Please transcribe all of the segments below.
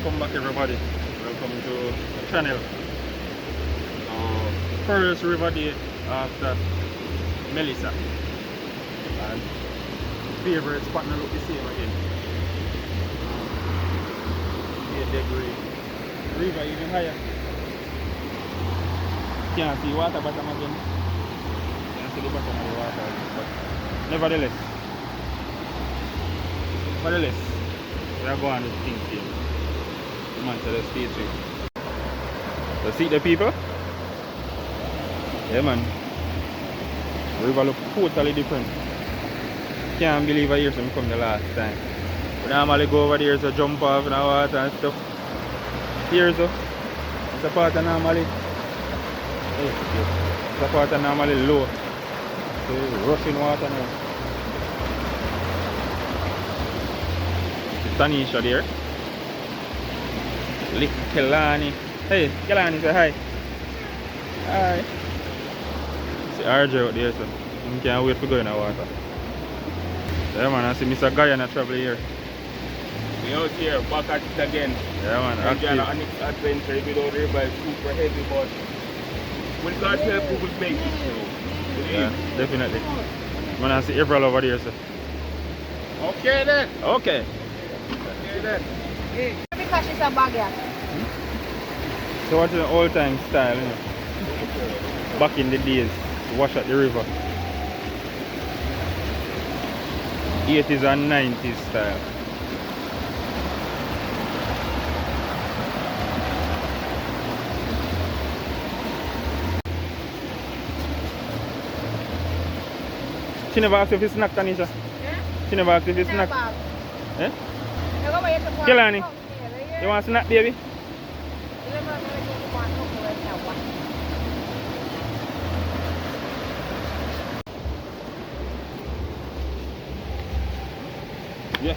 Welcome back everybody. Welcome to the channel. First river day after Melissa. And favorite spot now look the same again. Debris. River even higher. Can't see water bottom again. Can't see the bottom of the water again. But nevertheless, we are going to think here. Come on to the stage here. So see the people? Yeah man. River look totally different. Can't believe I hear some come the last time. We normally go over there to jump off in the water and stuff. Here so. It's a part of normally. It's a part of normally low. So rushing water now. Tanisha there. Lick Kelani. Hey, Kelani say hi. Hi. See RJ out there so. You can't wait to go in the water. Yeah man, I see Mr. Guyana travel here. We out here, back at it again. Yeah man, active. Our next adventure, if you don't river is super heavy, but with God's help we will make it through. Yeah, definitely. Man, I see April over there so. Okay then. Okay. Okay then. Hey. Because she's a bagger. So what's the old time style, you know? Back in the days, wash at the river. 80s and 90s style. She never asked if it's snack, Tanisha. Yeah? She never asked if it's snack. Eh? Kelani, you want snack, baby? Yeah.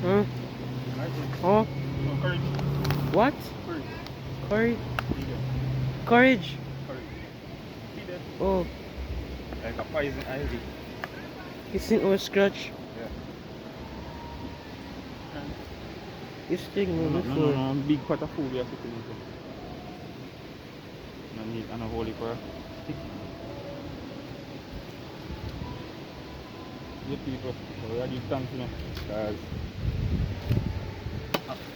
Hmm? Oh? What? Courage? Courage? Oh, Like a poison ivy. it's in our scratch. Yeah. It's taking me No, before. big pot of food we are cooking into. No need and a holy for a stick. Yeah people, so we are give thanks you know, because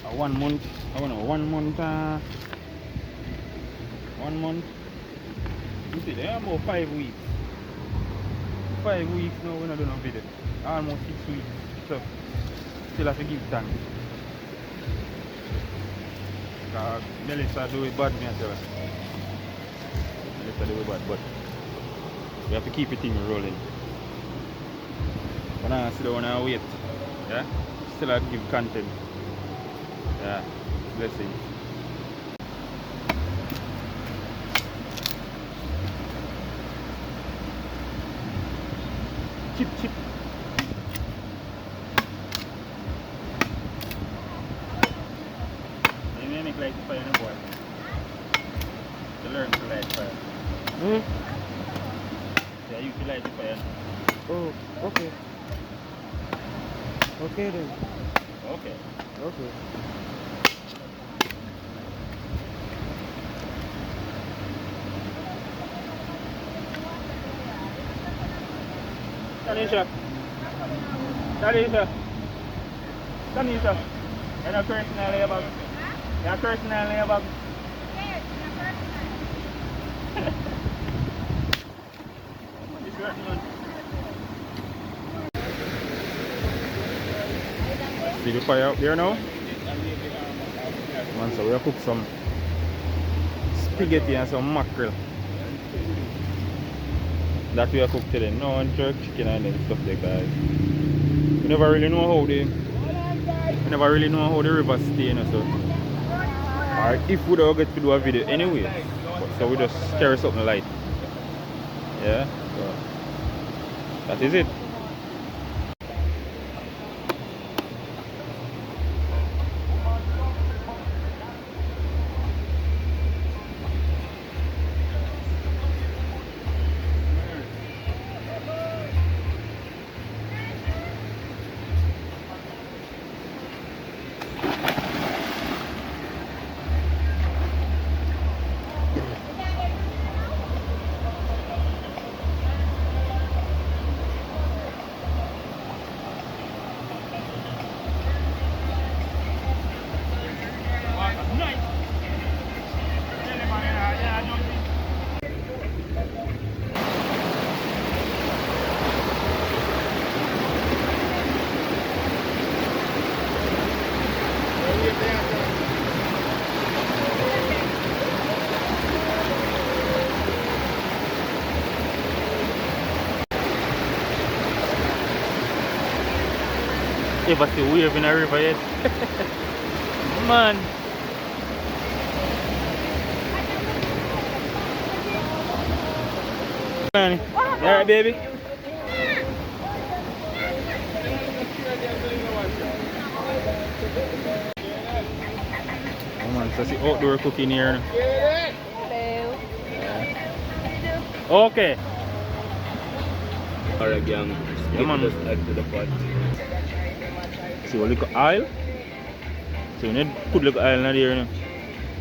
a 1 month, I don't know, 1 month, 1 month, you see, they are about 5 weeks. 5 weeks now we're not doing no video. Almost 6 weeks, so still have to give thanks. Melissa do it bad, me I tell her. Melissa do it bad, but we have to keep the thing rolling. When I sit down and wait, yeah, still have to give content. Yeah, blessings. Chip, chip. You may make light fire in the boy. To learn to light fire. Hmm? Yeah, you can light the fire. Oh, okay. Okay then. Okay. Okay. Tanisha. Tanisha. Tanisha. You're not cursing in your bag. You're cursing in your bag. See the fire up there now? Man, so we'll cook some spaghetti and some mackerel. That we are cooked today. No jerk chicken and then stuff like that. We never really know how the river stay, you know, so. Or if we don't get to do a video anyway. But so we just carry something light. Yeah, so that is it. Ever see wave in a river yet? Man. Man. You alright, baby? Oh man, so see outdoor cooking here. Hello. Okay. Alright, gang. Yeah, man. Just add to the pot. See what little oil? So you need to put little oil in there, you know.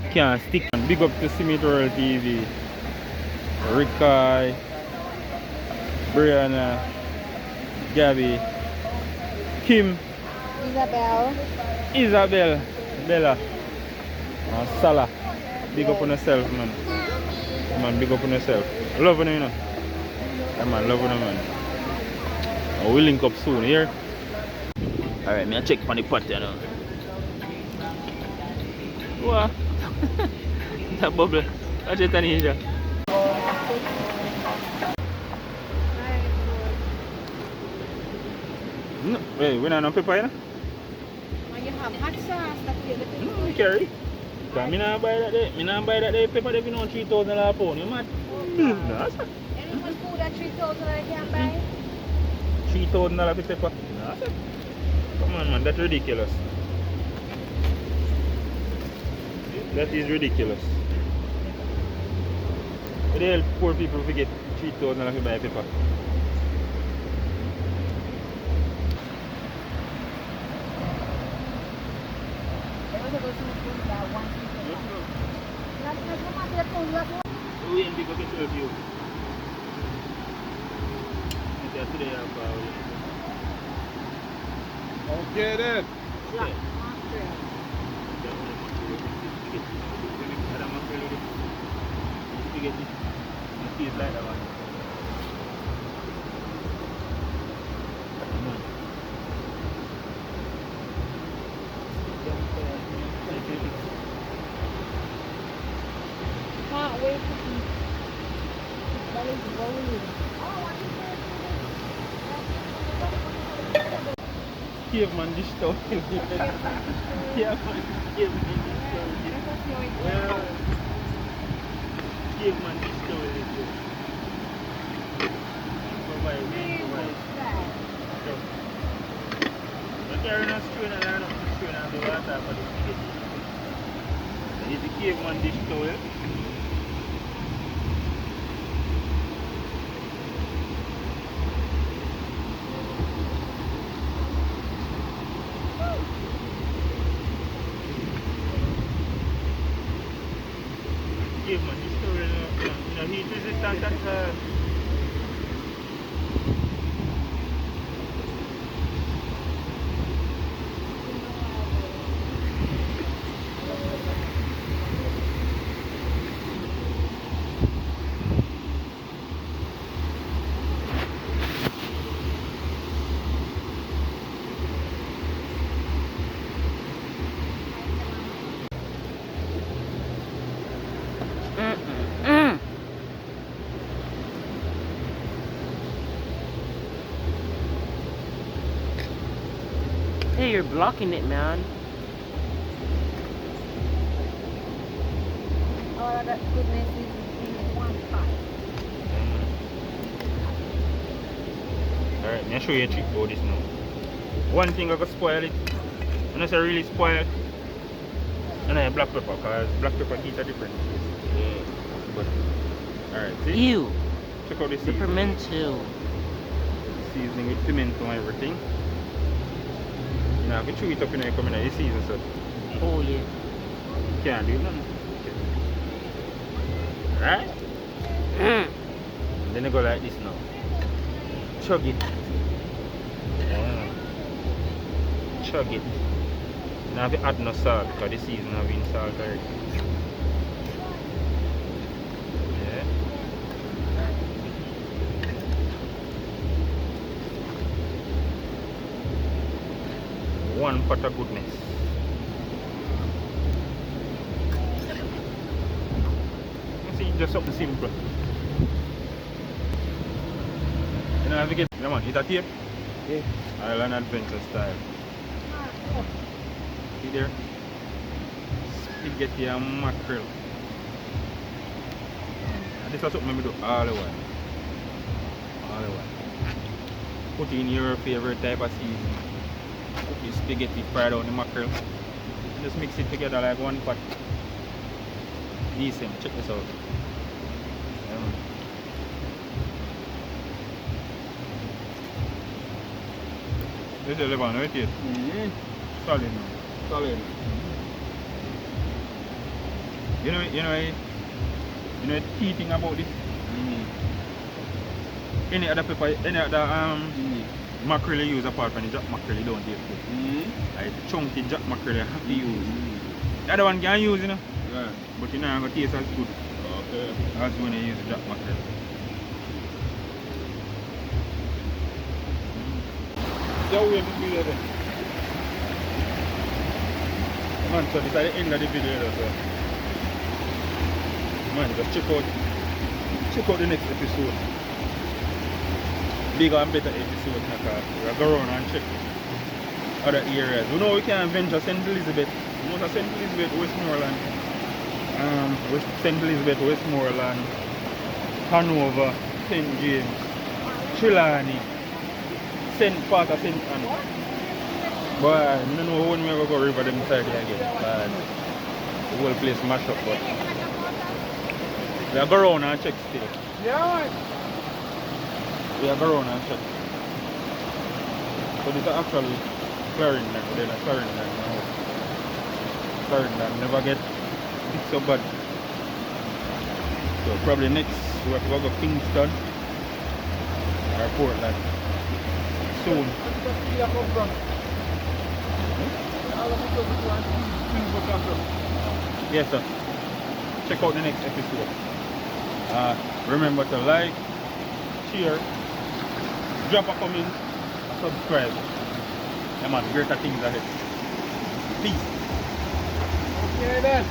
Can't stick. And big up to Simitoral TV. Rikai, Brianna, Gabby, Kim, Isabel, Bella, and Salah. Big up on yourself, man. Man, big up on yourself. Love you, know. Yeah, man, love you, man. And we'll link up soon here. Alright, me I check on the pot, you know. What? That bubble. Watch it, Tanisha. No, wait, we don't have pepper, you know? When you have hot sauce, that's the thing. No, we carry. Because I don't buy that day. I don't buy that day pepper if you know $3,000 a pound. You mad? No, that's not. Anyone food at 3,000 I can buy? $3,000 for pepper. No, that's it. Come on, man, that's ridiculous. That is ridiculous. What the hell poor people forget $3,000 to buy pepper? We ain't big up yourself, you. Today, Okay then. yeah. Like that one. Can't wait to see. That is rolling. Caveman dish towel. Caveman dish towel. Well, caveman dish towel. Provide. But carrying a strain and learn up to strain and the water for the spaghetti. It's the caveman dish towel. Caveman dish towel, heat resistant, that's Hey, you're blocking it, man. All of that goodness is in one pot. Alright, I'll show you a trick about this now. One thing I go spoil it. When I say really spoil, and then black pepper, because black pepper gives a different taste. Yeah. But, alright, see? Ew. Check out the The seasoning. pimento. Seasoning with pimento and everything. You know, if you chew it up, you know, you come in the season, so Oh yeah. you can't do nothing. Right? Then you go like this now. Chug it. Yeah. Chug it. Now if you add no salt, because the season have been salt already. Yeah. One pot of goodness. You see, just something simple. You know, if you get, come on, eat a tape. Yeah. Island Adventure style. See there? Spaghetti and mackerel. And this is something I do all the while. All the while. Put in your favorite type of seasoning. Put the spaghetti, fry down the mackerel. And just mix it together like one pot. Decent. Check this out. This is Lebanon, right here. Solid now. Solid. You know the key thing about this? Any other pepper, any other mackerel you use apart from the jack mackerel, you don't taste good. Like the chunky jack mackerel you have to use. The other one can use, you know, Yeah. but you know it's going to taste as good Okay. as when you use the jack mackerel. So we have to do that. Man, so this is the end of the video, so man, just check out the next episode. Bigger and better episode, because we'll go around and check other areas. We know we can't venture St. Elizabeth. Most of St. Elizabeth, Westmoreland, St. Elizabeth, Westmoreland, Hanover, St. James, Trelawney, part of St. Anne. But I don't know when we ever go river them side there again. But the whole place mash up, but we'll go around and check still. Yeah. We'll go around and check. So this is actually Clarendon, but then a Clarendon now. Clarendon never get it so bad. So probably next we have to go to Kingston or Portland soon. Yes sir. Check out the next episode. Remember to like, share, drop a comment, subscribe. Yeah man, greater things ahead. Peace. Okay then.